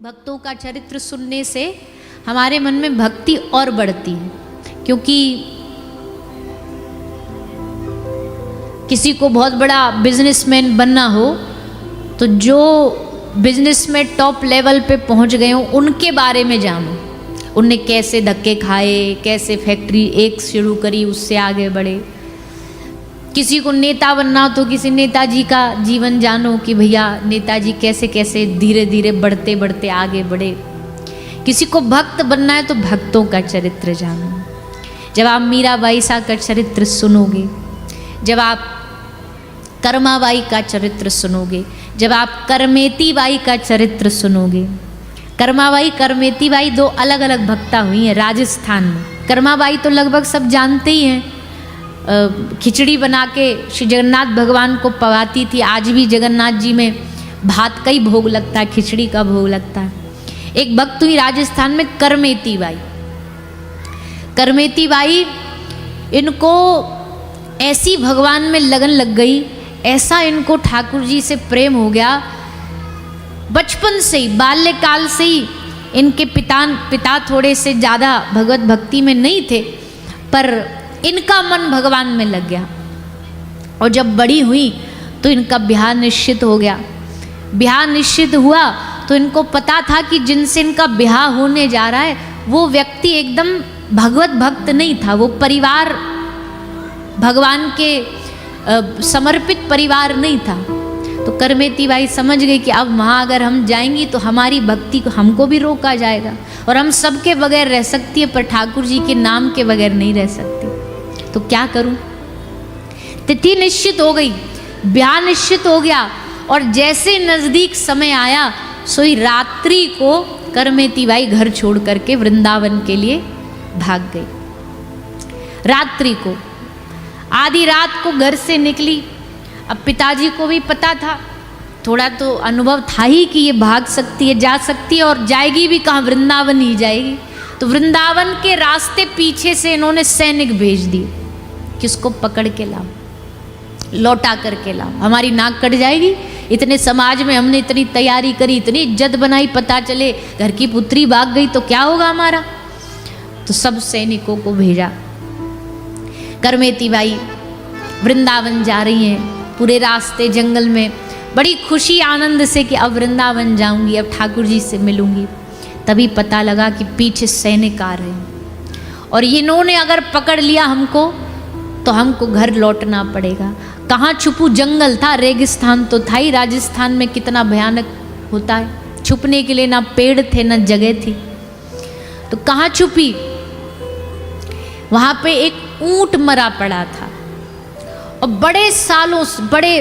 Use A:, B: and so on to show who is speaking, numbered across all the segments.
A: भक्तों का चरित्र सुनने से हमारे मन में भक्ति और बढ़ती है, क्योंकि किसी को बहुत बड़ा बिजनेसमैन बनना हो तो जो बिजनेस में टॉप लेवल पे पहुंच गए हो उनके बारे में जानो, उनने कैसे धक्के खाए, कैसे फैक्ट्री एक शुरू करी, उससे आगे बढ़े। किसी को नेता बनना हो तो किसी नेताजी का जीवन जानो कि भैया नेताजी कैसे कैसे धीरे धीरे बढ़ते बढ़ते आगे बढ़े। किसी को भक्त बनना है तो भक्तों का चरित्र जानो। जब आप मीराबाई सा का चरित्र सुनोगे, जब आप कर्माबाई का चरित्र सुनोगे, जब आप करमेती बाई का चरित्र सुनोगे। कर्माबाई करमेती बाई दो अलग अलग भक्ता हुई हैं राजस्थान में। कर्माबाई तो लगभग सब जानते ही हैं, खिचड़ी बना के श्री जगन्नाथ भगवान को पवाती थी। आज भी जगन्नाथ जी में भात का ही भोग लगता है, खिचड़ी का भोग लगता है। एक भक्त हुई राजस्थान में करमेती बाई। करमेती बाई, इनको ऐसी भगवान में लगन लग गई, ऐसा इनको ठाकुर जी से प्रेम हो गया, बचपन से ही बाल्यकाल से ही। इनके पिता थोड़े से ज़्यादा भगवत भक्ति में नहीं थे, पर इनका मन भगवान में लग गया। और जब बड़ी हुई तो इनका ब्याह निश्चित हो गया। ब्याह निश्चित हुआ तो इनको पता था कि जिनसे इनका ब्याह होने जा रहा है वो व्यक्ति एकदम भगवत भक्त नहीं था, वो परिवार भगवान के समर्पित परिवार नहीं था। तो करमेती बाई समझ गई कि अब वहाँ अगर हम जाएंगी तो हमारी भक्ति को हमको भी रोका जाएगा, और हम सबके बगैर रह सकती है पर ठाकुर जी के नाम के बगैर नहीं रह सकती। तो क्या करूं? तिथि निश्चित हो गई, ब्याह निश्चित हो गया, और जैसे नजदीक समय आया सोई रात्रि को करमेती बाई घर छोड़ करके वृंदावन के लिए भाग गई। रात्रि को आधी रात को घर से निकली। अब पिताजी को भी पता था, थोड़ा तो अनुभव था ही कि ये भाग सकती है, जा सकती है, और जाएगी भी कहाँ, वृंदावन ही जाएगी। तो वृंदावन के रास्ते पीछे से इन्होंने सैनिक भेज दिए, किसको पकड़ के लाओ, लौटा करके लाओ, हमारी नाक कट जाएगी। इतने समाज में हमने इतनी तैयारी करी, इतनी इज्जत बनाई, पता चले घर की पुत्री भाग गई तो क्या होगा हमारा। तो सब सैनिकों को भेजा। करमेती बाई वृंदावन जा रही हैं, पूरे रास्ते जंगल में बड़ी खुशी आनंद से कि अब वृंदावन जाऊंगी, अब ठाकुर जी से मिलूंगी। तभी पता लगा कि पीछे सैनिक आ रहे हैं और इन्होंने अगर पकड़ लिया हमको तो हमको घर लौटना पड़ेगा। कहाँ छुपूं? जंगल था, रेगिस्तान तो था ही। राजस्थान में कितना भयानक होता है, छुपने के लिए ना पेड़ थे ना जगह थी। तो कहाँ छुपी? वहाँ पे एक ऊंट मरा पड़ा था, और बड़े सालों से,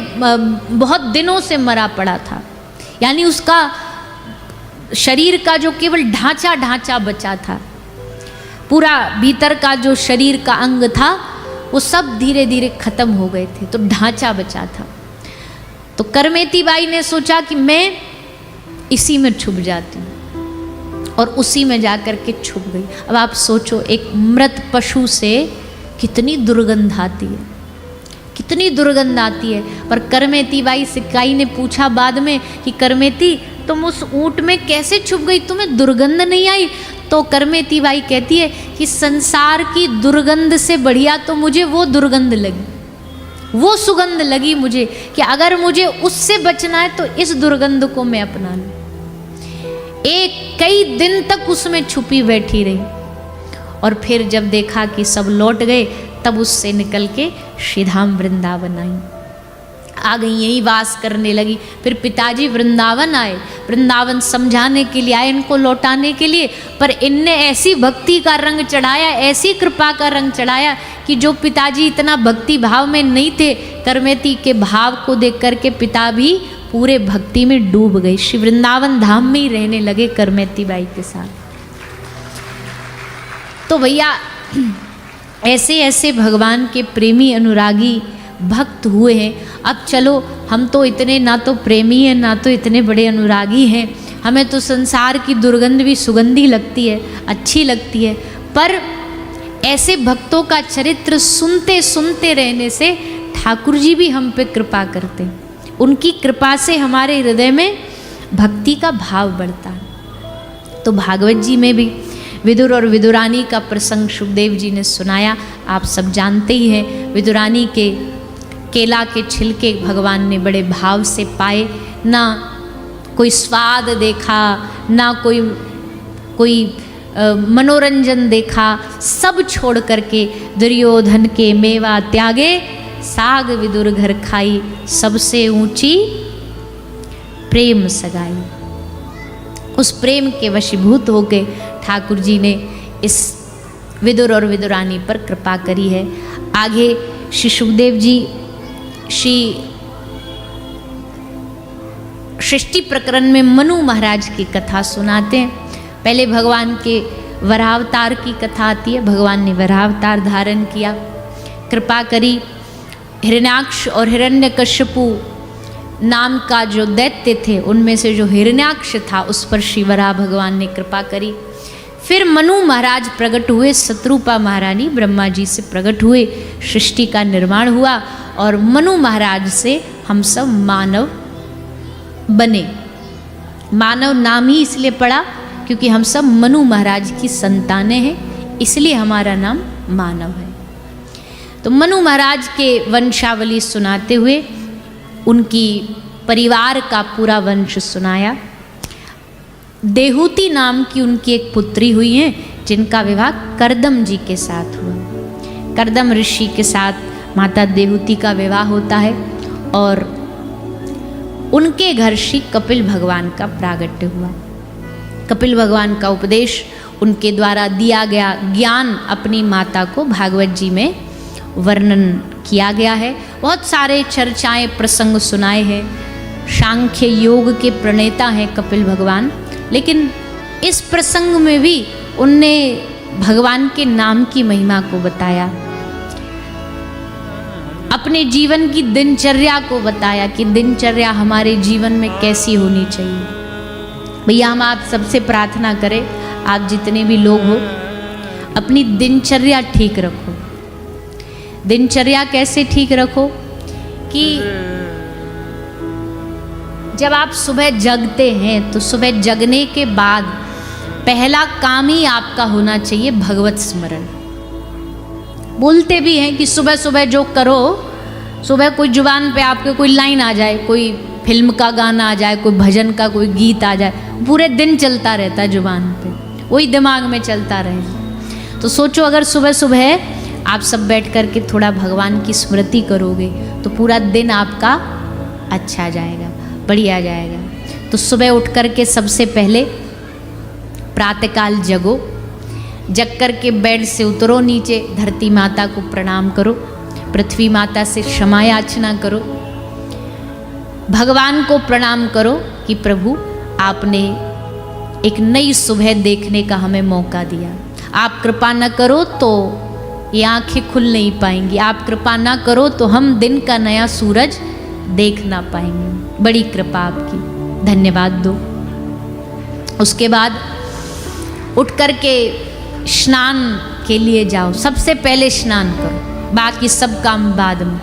A: बहुत दिनों से मरा पड़ा था। यानी उसका शरीर का जो केवल ढांचा बचा था, पूरा भीतर का जो शरीर का अंग था वो सब धीरे धीरे खत्म हो गए थे, तो ढांचा बचा था। तो करमेती बाई ने सोचा कि मैं इसी में छुप जाती हूँ, और उसी में जाकर के छुप गई। अब आप सोचो, एक मृत पशु से कितनी दुर्गंध आती है, कितनी दुर्गंध आती है। पर करमेती बाई सिकाई ने पूछा बाद में कि करमेती तुम उस ऊंट में कैसे छुप गई, तुम्हें दुर्गंध नहीं आई? तो करमेती बाई कहती है कि संसार की दुर्गंध से बढ़िया तो मुझे वो दुर्गंध लगी, वो सुगंध लगी मुझे, कि अगर मुझे उससे बचना है तो इस दुर्गंध को मैं अपना लूं। कई दिन तक उसमें छुपी बैठी रही, और फिर जब देखा कि सब लौट गए तब उससे निकल के श्रीधाम वृंदावन आई, आ गई, यही वास करने लगी। फिर पिताजी वृंदावन आए, वृंदावन समझाने के लिए आए, इनको लौटाने के लिए। पर इनने ऐसी भक्ति का रंग चढ़ाया, ऐसी कृपा का रंग चढ़ाया कि जो पिताजी इतना भक्ति भाव में नहीं थे, करमेती के भाव को देख करके पिता भी पूरे भक्ति में डूब गए। श्री वृंदावन धाम में ही रहने लगे करमेती बाई के साथ। तो भैया ऐसे ऐसे भगवान के प्रेमी अनुरागी भक्त हुए हैं। अब चलो, हम तो इतने ना तो प्रेमी हैं ना तो इतने बड़े अनुरागी हैं, हमें तो संसार की दुर्गंध भी सुगंधी लगती है, अच्छी लगती है। पर ऐसे भक्तों का चरित्र सुनते सुनते रहने से ठाकुर जी भी हम पे कृपा करते हैं। उनकी कृपा से हमारे हृदय में भक्ति का भाव बढ़ता है। तो भागवत जी में भी विदुर और विदुरानी का प्रसंग सुखदेव जी ने सुनाया। आप सब जानते ही हैं, विदुरानी के केला के छिलके भगवान ने बड़े भाव से पाए, ना कोई स्वाद देखा, ना कोई मनोरंजन देखा, सब छोड़ करके दुर्योधन के मेवा त्यागे, साग विदुर घर खाई, सबसे ऊंची प्रेम सगाई। उस प्रेम के वशीभूत होके ठाकुर जी ने इस विदुर और विदुरानी पर कृपा करी है। आगे श्री सुखदेव जी श्री सृष्टि प्रकरण में मनु महाराज की कथा सुनाते हैं। पहले भगवान के वरावतार की कथा आती है। भगवान ने वरावतार धारण किया, कृपा करी, हिरण्याक्ष और हिरण्यकश्यपु नाम का जो दैत्य थे उनमें से जो हिरण्याक्ष था उस पर श्री वराह भगवान ने कृपा करी। फिर मनु महाराज प्रकट हुए, शत्रुपा महारानी ब्रह्मा जी से प्रकट हुए, सृष्टि का निर्माण हुआ और मनु महाराज से हम सब मानव बने। मानव नाम ही इसलिए पड़ा क्योंकि हम सब मनु महाराज की संतानें हैं, इसलिए हमारा नाम मानव है। तो मनु महाराज के वंशावली सुनाते हुए उनकी परिवार का पूरा वंश सुनाया। देहूति नाम की उनकी एक पुत्री हुई है जिनका विवाह करदम जी के साथ हुआ। करदम ऋषि के साथ माता देहूति का विवाह होता है और उनके घर श्री कपिल भगवान का प्रागट्य हुआ। कपिल भगवान का उपदेश उनके द्वारा दिया गया ज्ञान अपनी माता को भागवत जी में वर्णन किया गया है। बहुत सारे चर्चाएं प्रसंग सुनाए हैं। सांख्य योग के प्रणेता हैं कपिल भगवान, लेकिन इस प्रसंग में भी उनने भगवान के नाम की महिमा को बताया, अपने जीवन की दिनचर्या को बताया कि दिनचर्या हमारे जीवन में कैसी होनी चाहिए। भैया हम आप सबसे प्रार्थना करें, आप जितने भी लोग हो अपनी दिनचर्या ठीक रखो। दिनचर्या कैसे ठीक रखो कि जब आप सुबह जगते हैं तो सुबह जगने के बाद पहला काम ही आपका होना चाहिए भगवत स्मरण। बोलते भी हैं कि सुबह सुबह जो करो, सुबह कोई जुबान पे आपके कोई लाइन आ जाए, कोई फिल्म का गाना आ जाए, कोई भजन का कोई गीत आ जाए, पूरे दिन चलता रहता है जुबान पे, वही दिमाग में चलता रहे। तो सोचो अगर सुबह सुबह आप सब बैठ कर के थोड़ा भगवान की स्मृति करोगे तो पूरा दिन आपका अच्छा जाएगा, बढ़िया जाएगा। तो सुबह उठ कर के सबसे पहले प्रातःकाल जगो, जग कर के बेड से उतरो नीचे, धरती माता को प्रणाम करो, पृथ्वी माता से क्षमा याचना करो, भगवान को प्रणाम करो कि प्रभु आपने एक नई सुबह देखने का हमें मौका दिया। आप कृपा न करो तो ये आँखें खुल नहीं पाएंगी, आप कृपा ना करो तो हम दिन का नया सूरज देख ना पाएंगे। बड़ी कृपा आपकी, धन्यवाद दो। उसके बाद उठ कर के स्नान के लिए जाओ, सबसे पहले स्नान करो, बाकी सब काम बाद में।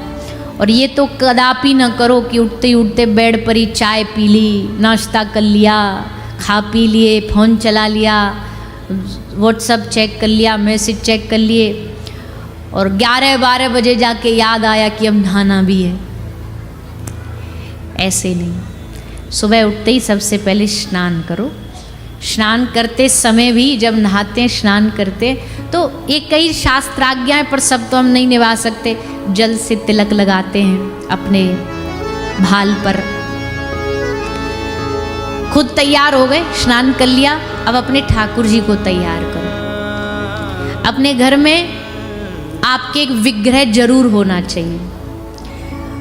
A: और ये तो कदापि ना करो कि उठते ही उठते बेड पर ही चाय पी ली, नाश्ता कर लिया, खा पी लिए, फ़ोन चला लिया, व्हाट्सअप चेक कर लिया, मैसेज चेक कर लिए और 11-12 बजे जाके याद आया कि अब नहाना भी है। ऐसे नहीं, सुबह उठते ही सबसे पहले स्नान करो। स्नान करते समय भी जब नहाते हैं, स्नान करते तो ये कई शास्त्राज्ञाएं, पर सब तो हम नहीं निभा सकते। जल से तिलक लगाते हैं अपने भाल पर, खुद तैयार हो गए, स्नान कर लिया, अब अपने ठाकुर जी को तैयार करो। अपने घर में आपके एक विग्रह जरूर होना चाहिए।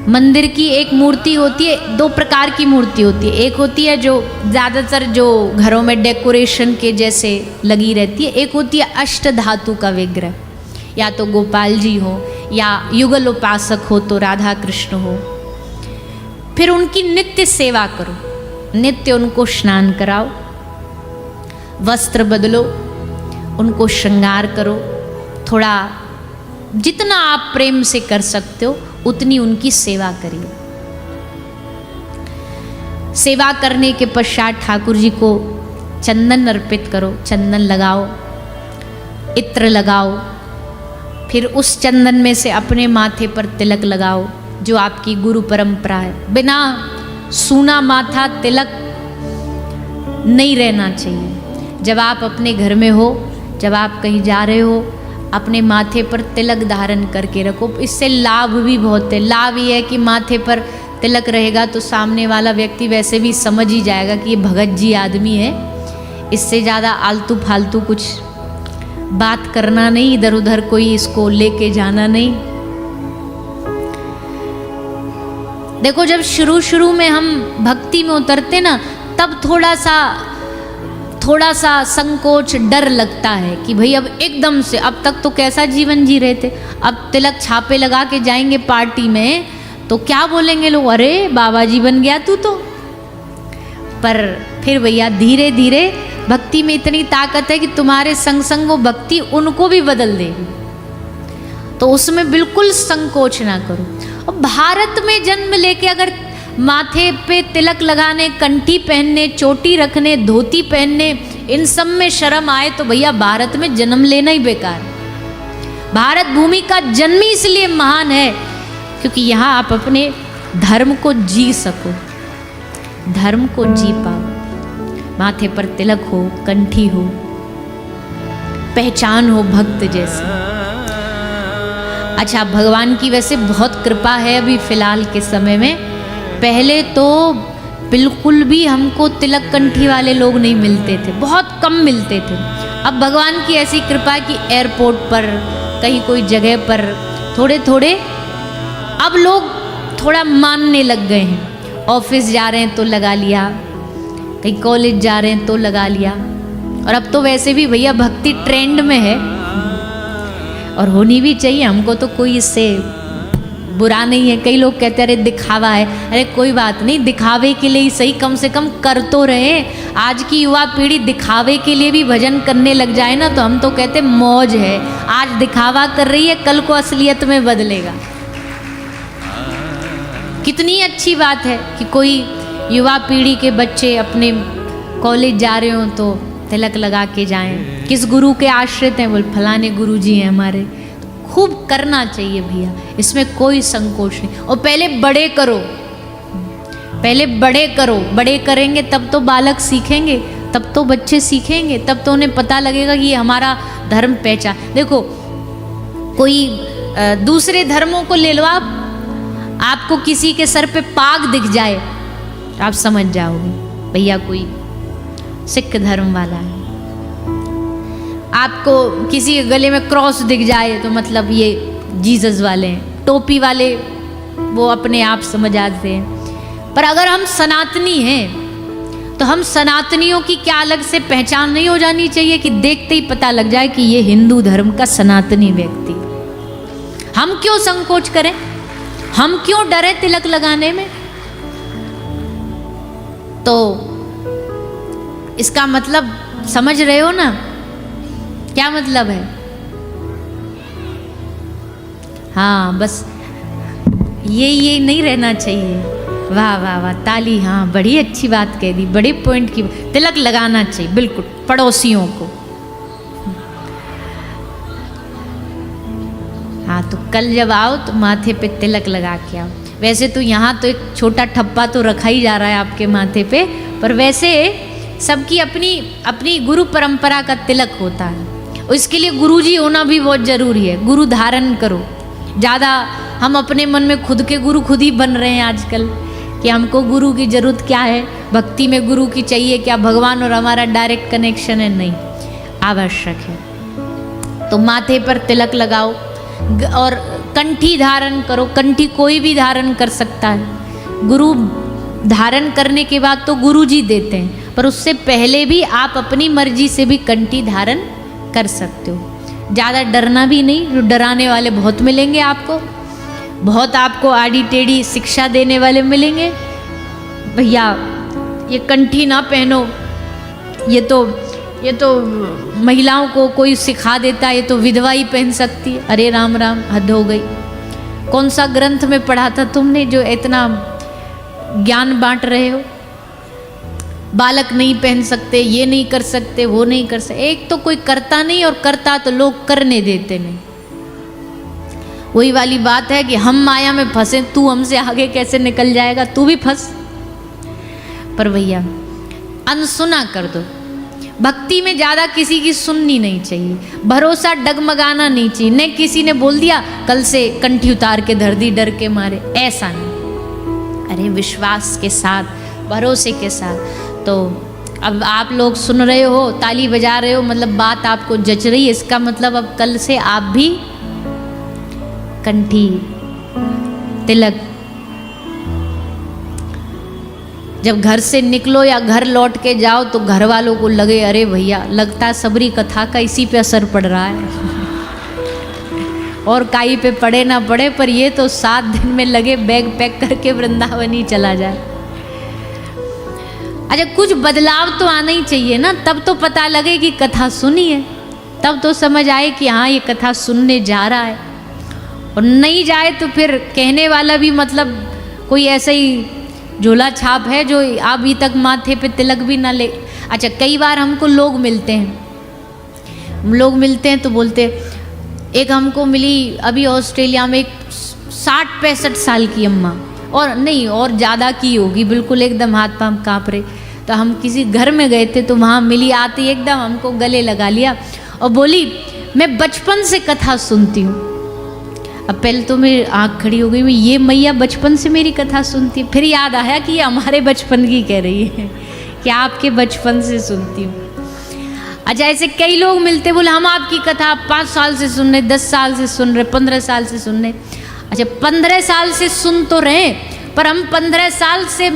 A: मंदिर की एक मूर्ति होती है, दो प्रकार की मूर्ति होती है। एक होती है जो ज़्यादातर जो घरों में डेकोरेशन के जैसे लगी रहती है, एक होती है अष्ट धातु का विग्रह, या तो गोपाल जी हो या युगल उपासक हो तो राधा कृष्ण हो। फिर उनकी नित्य सेवा करो, नित्य उनको स्नान कराओ, वस्त्र बदलो, उनको श्रृंगार करो, थोड़ा जितना आप प्रेम से कर सकते हो उतनी उनकी सेवा करिए। सेवा करने के पश्चात ठाकुर जी को चंदन अर्पित करो, चंदन लगाओ, इत्र लगाओ, फिर उस चंदन में से अपने माथे पर तिलक लगाओ, जो आपकी गुरु परंपरा है। बिना सूना माथा तिलक नहीं रहना चाहिए। जब आप अपने घर में हो, जब आप कहीं जा रहे हो, अपने माथे पर तिलक धारण करके रखो। इससे लाभ भी बहुत है। लाभ ये है कि माथे पर तिलक रहेगा तो सामने वाला व्यक्ति वैसे भी समझ ही जाएगा कि ये भगत जी आदमी है। इससे ज़्यादा आलतू फालतू कुछ बात करना नहीं, इधर उधर कोई इसको लेके जाना नहीं। देखो, जब शुरू शुरू में हम भक्ति में उतरते ना, तब थोड़ा सा संकोच, डर लगता है कि भाई अब एकदम से, अब तक तो कैसा जीवन जी रहे थे, अब तिलक छापे लगा के जाएंगे पार्टी में तो क्या बोलेंगे लोग, अरे बाबा जी बन गया तू तो। पर फिर भैया धीरे धीरे भक्ति में इतनी ताकत है कि तुम्हारे संग संग वो भक्ति उनको भी बदल देगी। तो उसमें बिल्कुल संकोच ना करो। और भारत में जन्म लेके अगर माथे पे तिलक लगाने, कंठी पहनने, चोटी रखने, धोती पहनने, इन सब में शर्म आए तो भैया भारत में जन्म लेना ही बेकार। भारत भूमि का जन्म ही इसलिए महान है क्योंकि यहाँ आप अपने धर्म को जी सको, धर्म को जी पाओ। माथे पर तिलक हो, कंठी हो, पहचान हो भक्त जैसे। अच्छा, भगवान की वैसे बहुत कृपा है अभी फिलहाल के समय में। पहले तो बिल्कुल भी हमको तिलक कंठी वाले लोग नहीं मिलते थे, बहुत कम मिलते थे। अब भगवान की ऐसी कृपा कि एयरपोर्ट पर, कहीं कोई जगह पर थोड़े थोड़े अब लोग थोड़ा मानने लग गए हैं। ऑफिस जा रहे हैं तो लगा लिया, कहीं कॉलेज जा रहे हैं तो लगा लिया। और अब तो वैसे भी भैया भक्ति ट्रेंड में है और होनी भी चाहिए। हमको तो कोई इससे बुरा नहीं है। कई लोग कहते हैं अरे दिखावा है, अरे कोई बात नहीं, दिखावे के लिए ही सही, कम से कम कर तो रहे। आज की युवा पीढ़ी दिखावे के लिए भी भजन करने लग जाए ना तो हम तो कहते मौज है। आज दिखावा कर रही है, कल को असलियत में बदलेगा। कितनी अच्छी बात है कि कोई युवा पीढ़ी के बच्चे अपने कॉलेज जा रहे हो तो तिलक लगा के जाएं। किस गुरु के आश्रित हैं, बोल फलाने गुरु जी हैं हमारे। खूब करना चाहिए भैया, इसमें कोई संकोच नहीं। और पहले बड़े करो, पहले बड़े करो। बड़े करेंगे तब तो बालक सीखेंगे, तब तो बच्चे सीखेंगे, तब तो उन्हें पता लगेगा कि ये हमारा धर्म पहचान। देखो, कोई दूसरे धर्मों को ले लो आप, आपको किसी के सर पे पाग दिख जाए आप समझ जाओगे भैया कोई सिख धर्म वाला है। आपको किसी के गले में क्रॉस दिख जाए तो मतलब ये जीसस वाले हैं। टोपी वाले वो अपने आप समझ आते हैं। पर अगर हम सनातनी हैं तो हम सनातनियों की क्या अलग से पहचान नहीं हो जानी चाहिए कि देखते ही पता लग जाए कि ये हिंदू धर्म का सनातनी व्यक्ति। हम क्यों संकोच करें, हम क्यों डरे तिलक लगाने में। तो इसका मतलब समझ रहे हो ना, क्या मतलब है। हाँ, बस ये नहीं रहना चाहिए। वाह वाह वाह, ताली। हाँ, बड़ी अच्छी बात कह दी, बड़े पॉइंट की। तिलक लगाना चाहिए बिल्कुल पड़ोसियों को। हाँ, तो कल जब आओ तो माथे पे तिलक लगा के आओ। वैसे तो यहाँ तो एक छोटा ठप्पा तो रखा ही जा रहा है आपके माथे पे, पर वैसे सबकी अपनी अपनी गुरु परंपरा का तिलक होता है। इसके लिए गुरुजी होना भी बहुत ज़रूरी है। गुरु धारण करो। ज़्यादा हम अपने मन में खुद के गुरु खुद ही बन रहे हैं आजकल कि हमको गुरु की ज़रूरत क्या है, भक्ति में गुरु की चाहिए क्या, भगवान और हमारा डायरेक्ट कनेक्शन है। नहीं, आवश्यक है। तो माथे पर तिलक लगाओ और कंठी धारण करो। कंठी कोई भी धारण कर सकता है। गुरु धारण करने के बाद तो गुरु जी देते हैं, पर उससे पहले भी आप अपनी मर्जी से भी कंठी धारण कर सकते हो। ज़्यादा डरना भी नहीं, जो डराने वाले बहुत मिलेंगे आपको, बहुत आपको आड़ी टेढ़ी शिक्षा देने वाले मिलेंगे। भैया ये कंठी ना पहनो, ये तो महिलाओं को कोई सिखा देता है, ये तो विधवा ही पहन सकती है। अरे राम राम, हद हो गई। कौन सा ग्रंथ में पढ़ा था तुमने जो इतना ज्ञान बांट रहे हो। बालक नहीं पहन सकते, ये नहीं कर सकते, वो नहीं कर सकते। एक तो कोई करता नहीं, और करता तो लोग करने देते नहीं। वही वाली बात है कि हम माया में फंसे, तू हमसे आगे कैसे निकल जाएगा, तू भी फंस। पर भैया अनसुना कर दो। भक्ति में ज़्यादा किसी की सुननी नहीं चाहिए, भरोसा डगमगाना नहीं चाहिए। न किसी ने बोल दिया कल से कंठी उतार के धर दी डर के मारे, ऐसा नहीं। अरे विश्वास के साथ, भरोसे के साथ। तो अब आप लोग सुन रहे हो, ताली बजा रहे हो, मतलब बात आपको जच रही है, इसका मतलब अब कल से आप भी कंठी, तिलक, जब घर से निकलो या घर लौट के जाओ तो घर वालों को लगे अरे भैया लगता है सबरी कथा का इसी पे असर पड़ रहा है। और काई पे पड़े ना पड़े, पर ये तो 7 दिन में लगे बैग पैक करके वृंदावन ही चला जाए। अच्छा, कुछ बदलाव तो आना ही चाहिए ना, तब तो पता लगे कि कथा सुनी है, तब तो समझ आए कि हाँ ये कथा सुनने जा रहा है। और नहीं जाए तो फिर कहने वाला भी मतलब कोई ऐसा ही झोला छाप है जो अभी तक माथे पे तिलक भी ना ले। अच्छा, कई बार हमको लोग मिलते हैं तो बोलते, एक हमको मिली अभी ऑस्ट्रेलिया में, एक 60-65 साल की अम्मा, और नहीं और ज़्यादा की होगी, बिल्कुल एकदम हाथ पाँव काँप रहे। तो हम किसी घर में गए थे तो वहाँ मिली, आती एकदम हमको गले लगा लिया और बोली मैं बचपन से कथा सुनती हूँ। अब पहले तो मेरी आँख खड़ी हो गई, मैं ये मैया बचपन से मेरी कथा सुनती है। फिर याद आया कि ये हमारे बचपन की कह रही है कि आपके बचपन से सुनती हूँ। अच्छा, ऐसे कई लोग मिलते, बोले हम आपकी कथा 5 साल से सुन रहे, 10 साल से सुन रहे, 15 साल से सुन रहे। अच्छा, 15 साल से सुन तो रहे, पर हम 15 साल से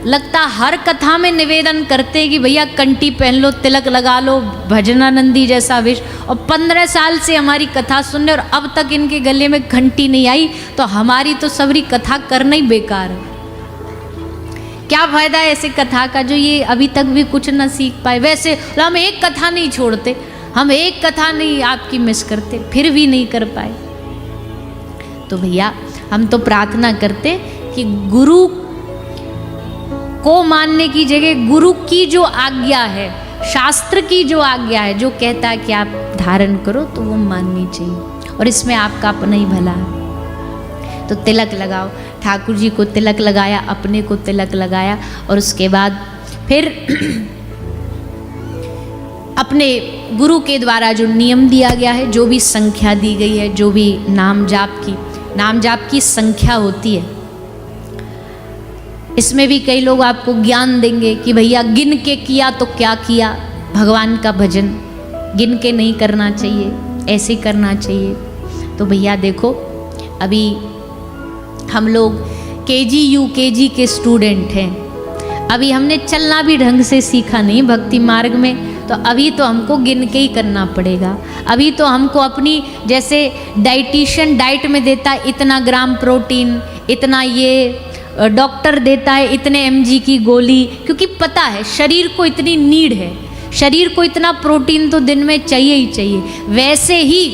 A: लगता हर कथा में निवेदन करते कि भैया कंठी पहन लो, तिलक लगा लो, भजनानंदी जैसा वेश। और 15 साल से हमारी कथा सुनने और अब तक इनके गले में घंटी नहीं आई, तो हमारी तो सबरी कथा करना ही बेकार है। क्या फायदा है ऐसे कथा का जो ये अभी तक भी कुछ ना सीख पाए। वैसे हम एक कथा नहीं छोड़ते, हम एक कथा नहीं आपकी मिस करते, फिर भी नहीं कर पाए। तो भैया हम तो प्रार्थना करते कि गुरु को मानने की जगह गुरु की जो आज्ञा है, शास्त्र की जो आज्ञा है, जो कहता है कि आप धारण करो, तो वो माननी चाहिए। और इसमें आपका अपना ही भला है। तो तिलक लगाओ, ठाकुर जी को तिलक लगाया, अपने को तिलक लगाया, और उसके बाद फिर अपने गुरु के द्वारा जो नियम दिया गया है, जो भी संख्या दी गई है, जो भी नाम जाप की संख्या होती है, इसमें भी कई लोग आपको ज्ञान देंगे कि भैया गिन के किया तो क्या किया। भगवान का भजन गिन के नहीं करना चाहिए, ऐसे करना चाहिए। तो भैया देखो, अभी हम लोग केजी यूकेजी के स्टूडेंट हैं, अभी हमने चलना भी ढंग से सीखा नहीं भक्ति मार्ग में, तो अभी तो हमको गिन के ही करना पड़ेगा। अभी तो हमको अपनी, जैसे डाइटिशियन डाइट में देता है इतना ग्राम प्रोटीन, इतना ये डॉक्टर देता है इतने mg की गोली, क्योंकि पता है शरीर को इतनी नीड है, शरीर को इतना प्रोटीन तो दिन में चाहिए ही चाहिए। वैसे ही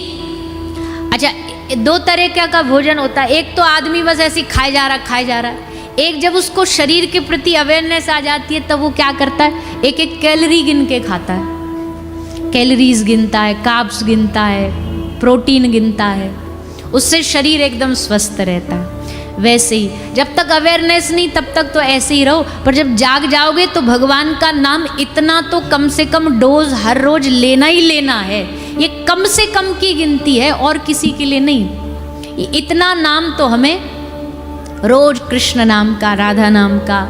A: अच्छा, 2 तरह का भोजन होता है। एक तो आदमी बस ऐसे खाए जा रहा है। एक जब उसको शरीर के प्रति अवेयरनेस आ जाती है तब वो क्या करता है, एक एक कैलोरी गिन के खाता है, कैलोरीज गिनता है, कार्ब्स गिनता है, प्रोटीन गिनता है, उससे शरीर एकदम स्वस्थ रहता है। वैसे ही जब तक अवेयरनेस नहीं तब तक तो ऐसे ही रहो, पर जब जाग जाओगे तो भगवान का नाम इतना तो कम से कम डोज हर रोज लेना ही लेना है। ये कम से कम की गिनती है और किसी के लिए नहीं। इतना नाम तो हमें रोज कृष्ण नाम का, राधा नाम का,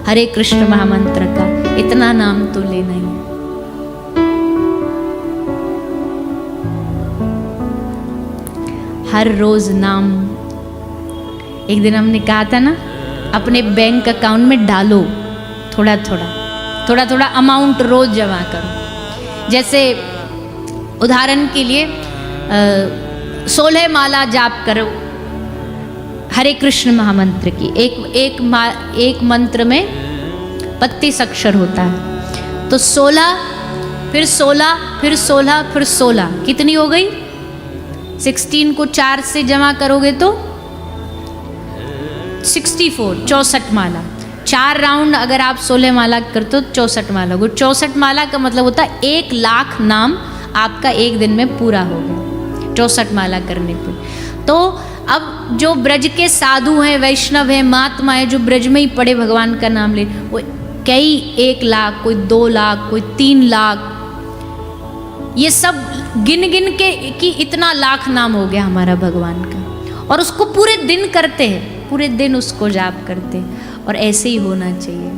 A: हरे कृष्ण महामंत्र का, इतना नाम तो लेना ही है। हर रोज नाम। एक दिन हमने कहा था ना, अपने बैंक अकाउंट में डालो थोड़ा थोड़ा अमाउंट रोज जमा करो। जैसे उदाहरण के लिए 16 माला जाप करो हरे कृष्ण महामंत्र की। एक मंत्र में 32 अक्षर होता है, तो 16 फिर 16 फिर 16 फिर 16 कितनी हो गई? 16 को 4 से जमा करोगे तो 64 माला। 4 राउंड अगर आप 16 माला करते हो 64 माला हो। 64 माला का मतलब होता है 1 लाख नाम आपका एक दिन में पूरा हो गया 64 माला करने पे। तो अब जो ब्रज के साधु हैं, वैष्णव हैं, महात्मा हैं, जो ब्रज में ही पड़े भगवान का नाम ले, वो कई 1 लाख, कोई 2 लाख, कोई 3 लाख, ये सब गिन गिन के कि इतना लाख नाम हो गया हमारा भगवान का, और उसको पूरे दिन करते हैं, पूरे दिन उसको जाप करते हैं। और ऐसे ही होना चाहिए।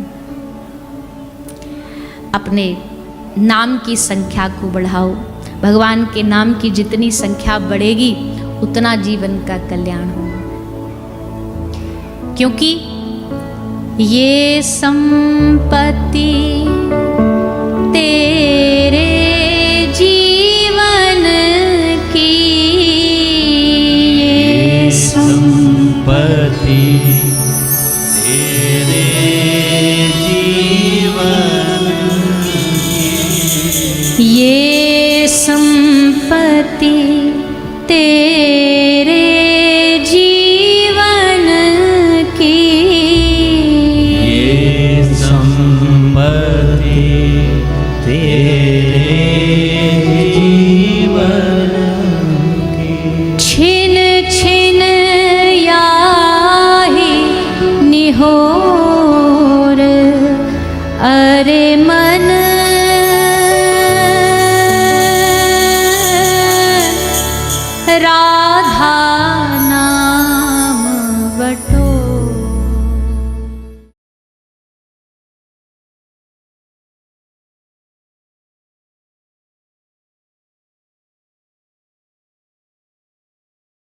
A: अपने नाम की संख्या को बढ़ाओ। भगवान के नाम की जितनी संख्या बढ़ेगी उतना जीवन का कल्याण होगा, क्योंकि ये संपत्ति तेरे जीवन की, ये
B: संपत्ति तेरे जीवन की,
A: ये संपत्ति तेरे जीवन की,
B: ये संपत्ति तेरे जीवन की,
A: छिन छिन याहि निहोर, अरे